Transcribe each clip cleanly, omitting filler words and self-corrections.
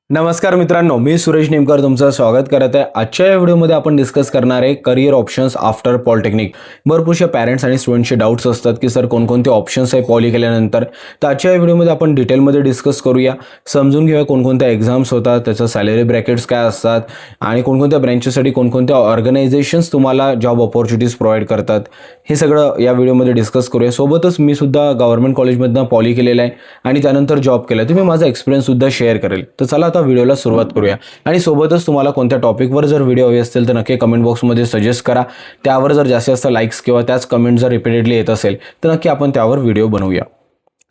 नमस्कार मित्रांनो, मी सुरेश नेमकर तुमचं स्वागत करत आहे. आजच्या या व्हिडिओमध्ये आपण डिस्कस करणार आहे करिअर ऑप्शन्स आफ्टर पॉलिटेक्निक. भरपूरशा पॅरेंट्स आणि स्टुडंटचे डाऊट्स असतात की सर कोणकोणते ऑप्शन्स आहे पॉली केल्यानंतर. तर आजच्या या व्हिडिओमध्ये आपण डिटेलमध्ये डिस्कस करूया, समजून घेऊया कोणकोणत्या एक्झाम्स होतात, त्याचं सॅलरी ब्रॅकेट्स काय असतात आणि कोणकोणत्या ब्रँचेससाठी कोणकोणत्या ऑर्गनायझेशन्स तुम्हाला जॉब अपॉर्च्युनिटीज प्रोव्हाइड करतात, हे सगळं या व्हिडिओमध्ये डिस्कस करूया. सोबतच मी सुद्धा गव्हर्नमेंट कॉलेजमधनं पॉली केलेलं आहे आणि त्यानंतर जॉब केला आहे, तर मी माझा एक्सपिरियन्ससुद्धा शेअर करेल. तर चला आता व्हिडिओला सुरुवात करूया. आणि सोबतच तुम्हाला कोणत्या टॉपिकवर जर व्हिडिओ हवे असतील तर नक्की कमेंट बॉक्समध्ये सजेस्ट करा. त्यावर जर जास्तीत जास्त लाईक्स किंवा त्याच कमेंट जर रिपीटेडली येत असेल तर नक्की आपण त्यावर व्हिडिओ बनवूया.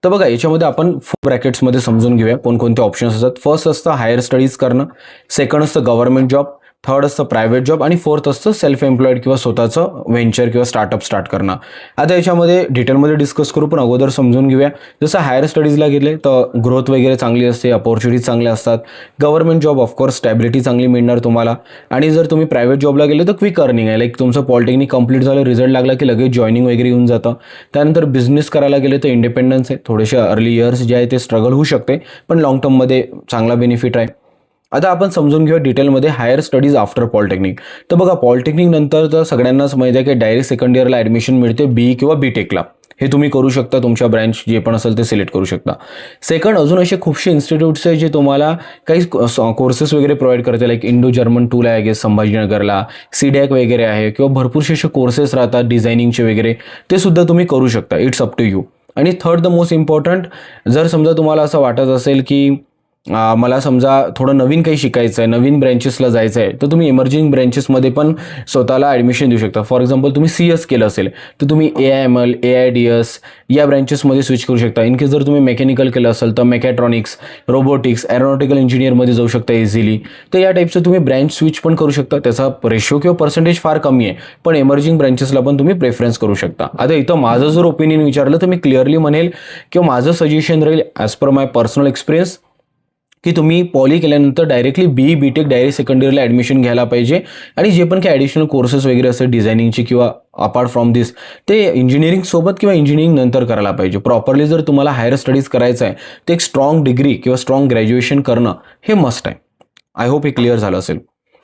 तर बघा, याच्यामध्ये आपण 4 ब्रॅकेट्समध्ये समजून घेऊया कोणकोणते ऑप्शन्स असतात. फर्स्ट असतं हायर स्टडीज करणं, सेकंड असतं गव्हर्नमेंट जॉब, थर्ड असतं प्रायव्हेट जॉब आणि फोर्थ असतं सेल्फ एम्प्लॉईड किंवा स्वतःचं व्हेंचर किंवा स्टार्टअप स्टार्ट करणं. आता याच्यामध्ये डिटेलमध्ये डिस्कस करू, पण अगोदर समजून घेऊया. जसं हायर स्टडीजला गेले तर ग्रोथ वगैरे चांगली असते, अपॉर्च्युनिटीज चांगल्या असतात. गव्हर्नमेंट जॉब ऑफकोर्स स्टॅबिलिटी चांगली मिळणार तुम्हाला. आणि जर तुम्ही प्रायव्हेट जॉबला गेले तर क्विक अर्निंग आहे, लाईक तुमचं पॉलिटेक्निक कंप्लीट झालं, रिझल्ट लागला की लगेच जॉईनिंग वगैरे येऊन जातं. त्यानंतर बिझनेस करायला गेले तर इंडिपेंडन्स आहे, थोडेसे अर्ली इयर्स जे आहे ते स्ट्रगल होऊ शकते, पण लॉंग टर्ममध्ये चांगला बेनिफिट आहे. आता आपण समजून घेऊया डिटेलमध्ये हायर स्टडीज आफ्टर पॉलिटेक्निक. तर बघा, पॉलिटेक्निक नंतर तर सगळ्यांनाच माहिती आहे की डायरेक्ट सेकंड इयरला ॲडमिशन मिळते BE किंवा BTechला. हे तुम्ही करू शकता, तुमच्या ब्रँच जे पण असेल ते सिलेक्ट करू शकता. सेकंड, अजून असे खूपसे इन्स्टिट्यूट्स आहे जे तुम्हाला काही कोर्सेस वगैरे प्रोव्हाइड करते, लाईक इंडो जर्मन टूल आहे संभाजीनगरला, CDAC वगैरे आहे, किंवा भरपूरसे असे कोर्सेस राहतात डिझायनिंगचे वगैरे, ते सुद्धा तुम्ही करू शकता. It's up to you. आणि थर्ड, द मोस्ट इम्पॉर्टंट, जर समजा तुम्हाला असं वाटत असेल की मला समजा थोडं नवीन काही शिकायचं आहे, नवीन ब्रँचेसला जायचं आहे, तर तुम्ही इमर्जिंग ब्रँचेसमध्ये पण स्वतःला ॲडमिशन देऊ शकता. फॉर एक्झाम्पल, तुम्ही CS केलं असेल तर तुम्ही AIML, AIDS या ब्रँचेसमध्ये स्विच करू शकता. इन केस जर तुम्ही मेकॅनिकल केलं असेल तर मेकॅट्रॉनिक्स, रोबोटिक्स, एरोनॉटिकल इंजिनियरमध्ये जाऊ शकता इझिली. तर या टाईपचं तुम्ही ब्रँच स्विच पण करू शकता. त्याचा रेशो किंवा पर्सेंटेज फार कमी आहे, पण इमर्जिंग ब्रँचेसला पण तुम्ही प्रेफरन्स करू शकता. आता इथं माझं जर ओपिनियन विचारलं तर मी क्लिअरली म्हणेल किंवा माझं सजेशन राहील ॲज पर माय पर्सनल एक्सपिरियन्स की तुम्ही पॉली केल्यानंतर directly BE BTech direct second इयरला ॲडमिशन घ्यायला पाहिजे. आणि जे पण काही ॲडिशनल कोर्सेस वगैरे असतात डिझायनिंगचे किंवा अपार्ट फ्रॉम दिस, ते इंजिनिअरिंग सोबत किंवा इंजिनिअरिंग नंतर करायला पाहिजे. प्रॉपरली जर तुम्हाला हायर स्टडीज करायचं आहे तर एक स्ट्रॉंग डिग्री किंवा स्ट्रॉंग ग्रॅज्युएशन करणं हे मस्ट आहे. आय होप हे क्लिअर झालं असेल.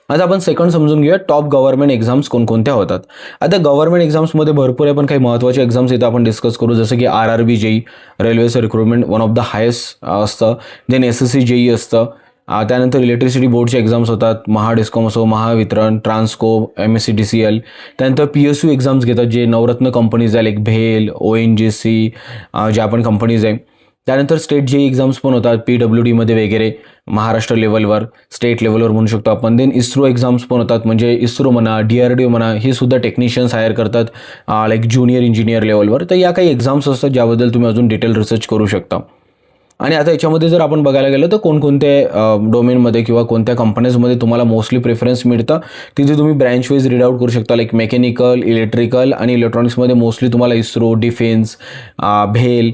आता आपण सेकंड समजून घेऊया टॉप गव्हर्नमेंट एक्झाम्स कोणकोणत्या होतात. आता गव्हर्नमेंट एक्झाम्समध्ये भरपूर आहे, पण काही महत्त्वाचे एक्झाम्स इथं आपण डिस्कस करू, जसं की RRB JEE, रेल्वेचं recruitment one of the highest असतं. देन SSC JEE असतं. त्यानंतर इलेक्ट्रिसिटी बोर्डचे एक्झाम्स होतात, महाडिस्कॉम असो, महावितरण, ट्रान्सको, MSCDCL. त्यानंतर PSU एक्झाम्स घेतात, जे नवरत्न कंपनीज आहे, लाईक भेल, ONGC, ज्या पण कंपनीज आहे. त्यानंतर स्टेट JEE एक्झाम्स पण होतात, PWDमध्ये वगैरे, महाराष्ट्र लेवलवर, स्टेट लेवलवर म्हणू शकतो आपण. देन इस्रो एक्झाम्स पण होतात, म्हणजे इस्रो म्हणा, DRDO म्हणा, हे सुद्धा टेक्निशियन्स हायर करतात, लाईक ज्युनियर इंजिनियर लेवलवर. तर या काही एक्झाम्स असतात ज्याबद्दल तुम्ही अजून डिटेल रिसर्च करू शकता. आणि आता याच्यामध्ये जर आपण बघायला गेलं तर कोणकोणत्या डोमेनमध्ये किंवा कोणत्या कंपनीजमध्ये तुम्हाला मोस्टली प्रेफरन्स मिळतं, तिथे तुम्ही ब्रँच वाईज रीड आउट करू शकता. लाईक मेकॅनिकल, इलेक्ट्रिकल आणि इलेक्ट्रॉनिक्समध्ये मोस्टली तुम्हाला इस्रो, डिफेन्स, भेल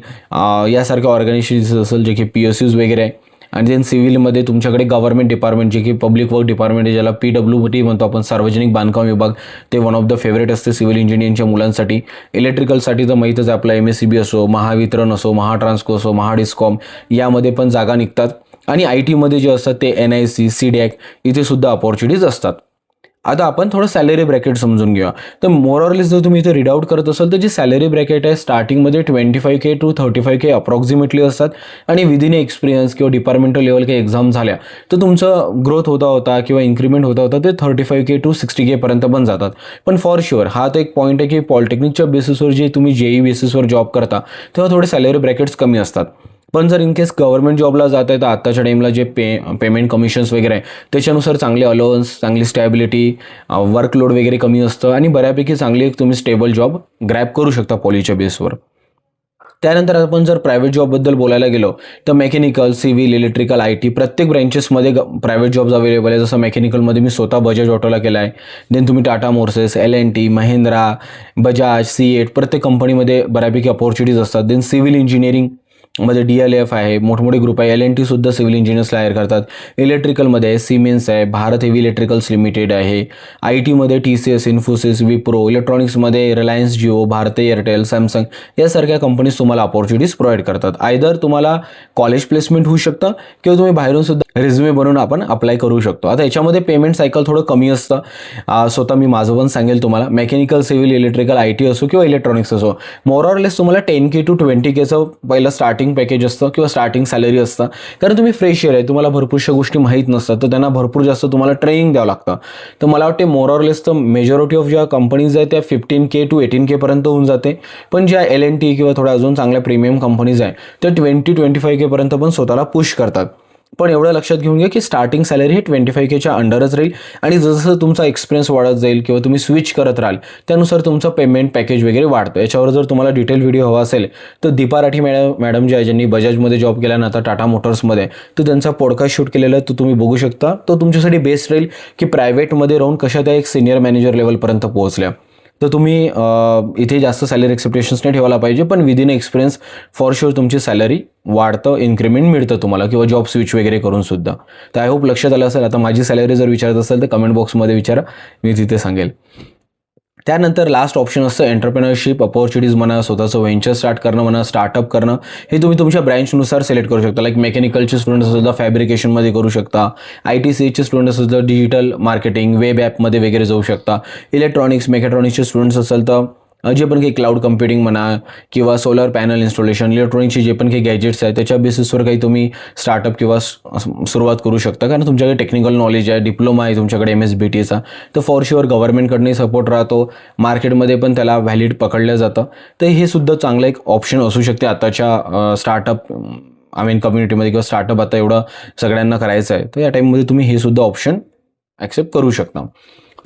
यासारख्या ऑर्गनायझेशन्स असेल, जे की PSUs वगैरे आहे. आणि देन सिव्हिलमध्ये तुमच्याकडे गव्हर्नमेंट डिपार्टमेंट, जे की पब्लिक वर्क डिपार्टमेंट आहे, ज्याला PWD म्हणतो आपण, सार्वजनिक बांधकाम विभाग, ते वन ऑफ द फेवरेट असते सिव्हिल इंजिनिअरिंगच्या मुलांसाठी. इलेक्ट्रिकलसाठी तर माहीतच आहे, आपला MSCB असो, महावितरण असो, महाट्रान्सको असो, महाडिस्कॉम, यामध्ये पण जागा निघतात. आणि IT मध्ये जे असतात ते NIC, CDAC, इथे सुद्धा अपॉर्च्युनिटीज असतात. आता आपण थोडं सॅलरी ब्रॅकेट समजून घेऊया. तर मोरऑरलेस जर तुम्ही इथे रीड आउट करत असाल तर जी सॅलरी ब्रॅकेट आहे स्टार्टिंगमध्ये 25K to 35K अप्रॉक्सिमेटली असतात. आणि विदिन एक्सपिरियन्स किंवा डिपार्टमेंटल लेवल काही एक्झाम झाल्या तर तुमचं ग्रोथ होता किंवा इन्क्रीमेंट होता ते 35K to 60K पर्यंत पण जातात. पण फॉर शुअर हा तर एक पॉईंट आहे की पॉलिटेक्निकच्या बेसिसवर जे तुम्ही JEE बेसिसवर जॉब करता तेव्हा थोडे सॅलरी ब्रॅकेट्स कमी असतात. पण जर इन केस गव्हर्नमेंट जॉबला जात आहे तर आत्ताच्या टाईमला जे पेमेंट कमिशन्स वगैरे आहे त्याच्यानुसार चांगले अलाउन्स, चांगली स्टॅबिलिटी, वर्कलोड वगैरे कमी असतं आणि बऱ्यापैकी चांगली एक तुम्ही स्टेबल जॉब ग्रॅब करू शकता पॉलीच्या बेसवर. त्यानंतर आपण जर प्रायव्हेट जॉबबद्दल बोलायला गेलो तर मेकॅनिकल, सिव्हिल, इलेक्ट्रिकल, IT प्रत्येक ब्रँचेसमध्ये प्रायव्हेट जॉब्स अवेलेबल आहे. जसं मेकॅनिकलमध्ये मी स्वतः बजाज ऑटोला केला आहे. देन तुम्ही टाटा मोर्सेस, L&T, महिंद्रा, बजाज, C8 प्रत्येक कंपनीमध्ये बऱ्यापैकी अपॉर्च्युनिटीज असतात. देन सिव्हिल इंजिनिअरिंग मध्ये DLF आहे, मोठमोठे ग्रुप आहे. L&T सुद्धा सिव्हिल इंजिनियर्सला हायर करतात. इलेक्ट्रिकलमध्ये आहे सिमेन्स आहे, भारत हेवी इलेक्ट्रिकल्स लिमिटेड आहे. IT मध्ये TCS, इन्फोसिस, विप्रो. इलेक्ट्रॉनिक्समध्ये रिलायन्स जिओ, भारती एअरटेल, सॅमसंग यासारख्या कंपनीज तुम्हाला अपॉर्च्युनिटीज प्रोव्हाइड करतात. आयदर तुम्हाला कॉलेज प्लेसमेंट होऊ शकतं किंवा तुम्ही बाहेरून सुद्धा रिझ्युमे बनवून आपण अप्लाय करू शकतो. आता याच्यामध्ये पेमेंट सायकल थोडं कमी असतं. स्वतः मी माझं पण सांगेल तुम्हाला, मेकॅनिकल, सिव्हिल, इलेक्ट्रिकल, IT असो किंवा इलेक्ट्रॉनिक्स असो, मोर ऑर लेस तुम्हाला 10K to 20Kचं पहिलं स्टार्टिंग पॅकेज असतं किंवा स्टार्टिंग सॅलरी असतं. कारण तुम्ही फ्रेशर आहे, तुम्हाला भरपूरशा गोष्टी माहीत नसतात, तर त्यांना भरपूर जास्त तुम्हाला ट्रेनिंग द्यावं लागतं. तर मला वाटते मोर ऑर लेस तर मेजॉरिटी ऑफ ज्या कंपनीज आहेत त्या 15K to 18K पर्यंत होऊन जाते. पण ज्या L&T किंवा थोड्या अजून चांगल्या प्रीमियम कंपनीज आहे त्या 20-25K पर्यंत पण स्वतःला पुश करतात. पण एवढं लक्षात घेऊन घ्या की स्टार्टिंग सॅलरी ही 25Kच्या अंडरच राहील आणि जसं तुमचा एक्सपिरियन्स वाढत जाईल किंवा तुम्ही स्विच करत राहाल त्यानुसार तुमचं पेमेंट पॅकेज वगैरे वाढतं. याच्यावर जर तुम्हाला डिटेल व्हिडिओ हवा असेल तर दीपा राठी मॅडम जे आहे, ज्यांनी बजाजमध्ये जॉब केला ना आता टाटा मोटर्समध्ये, तर त्यांचा पॉडकास्ट शूट केलेला आहे, तो तुम्ही बघू शकता. तो तुमच्यासाठी बेस्ट राहील की प्रायव्हेटमध्ये राहून कशा त्या एक सिनियर मॅनेजर लेवलपर्यंत पोहोचल्या. तर तुम्ही इथे जास्त सॅलरी एक्सपेक्टेशन्स नाही ठेवायला पाहिजे, पण विदिन एक्सपिरियन्स फॉर शुअर तुमची सॅलरी वाढतं, इन्क्रीमेंट मिळतं तुम्हाला किंवा जॉब स्विच वगैरे करून सुद्धा. तर आय होप लक्षात आलं असेल. आता माझी सॅलरी जर विचारत असेल तर कमेंट बॉक्समध्ये विचारा, मी तिथे सांगेल. त्यानंतर लास्ट ऑप्शन असतं एंटरप्रेनरशिप अपॉर्च्युनिटीज म्हणा, स्वतःचं व्हेंचर स्टार्ट करणं म्हणा, स्टार्टअप करणं. हे तुम्ही तुमच्या ब्रँचनुसार सिलेक्ट करू शकता. लाईक मेकॅनिकलचे स्टुडंट असेल तर फॅब्रिकेशनमध्ये करू शकता, ITCHचे स्टुडंट असेल तर डिजिटल मार्केटिंग, वेब ॲपमध्ये वगैरे जाऊ शकता, इलेक्ट्रॉनिक्स मेकॅट्रॉनिक्सचे स्टुडंट्स असेल तर जे पण काही क्लाउड कम्प्युटिंग म्हणा किंवा सोलर पॅनल इन्स्टॉलेशन, इलेक्ट्रॉनिक्सचे जे पण काही गॅजेट्स आहेत त्याच्या बेसिसवर काही तुम्ही स्टार्टअप किंवा सुरुवात करू शकता. कारण तुमच्याकडे टेक्निकल नॉलेज आहे, डिप्लोमा आहे तुमच्याकडे MSBTचा, तर फॉर शुअर गव्हर्नमेंटकडनंही सपोर्ट राहतो, मार्केटमध्ये पण त्याला व्हॅलिड पकडलं जातं. तर हे सुद्धा चांगलं एक ऑप्शन असू शकते आताच्या स्टार्टअप कम्युनिटीमध्ये किंवा स्टार्टअप आता एवढं सगळ्यांना करायचं आहे, तर या टाईममध्ये तुम्ही हे सुद्धा ऑप्शन ॲक्सेप्ट करू शकता.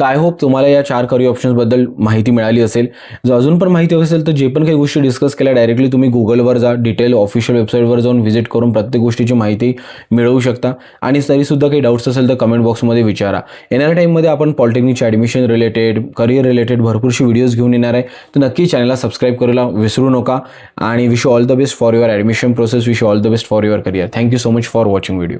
तर आय होप तुम्हाला या 4 करियर ऑप्शन्सबद्दल माहिती मिळाली असेल. जर अजून पण माहिती हवी असेल तर जे पण काही गोष्टी डिस्कस केल्या डायरेक्टली तुम्ही गुगलवर जा, डिटेल ऑफिशियल वेबसाईटवर जाऊन व्हिजिट करून प्रत्येक गोष्टीची माहिती मिळवू शकता. आणि तरीसुद्धा काही डाऊट्स असेल तर कमेंट बॉक्समध्ये विचारा. येणाऱ्या टाईममध्ये आपण पॉलिटेक्निकच्या ॲडमिशन रिलेटेड, करियर रिलेटेड भरपूरशी व्हिडिओज घेऊन येणार आहे. तर नक्की चॅनलला सबस्क्राईब करायला विसरू नका. आणि wish you all the best for your admission process, wish you all the best for your career. Thank you so much for watching video.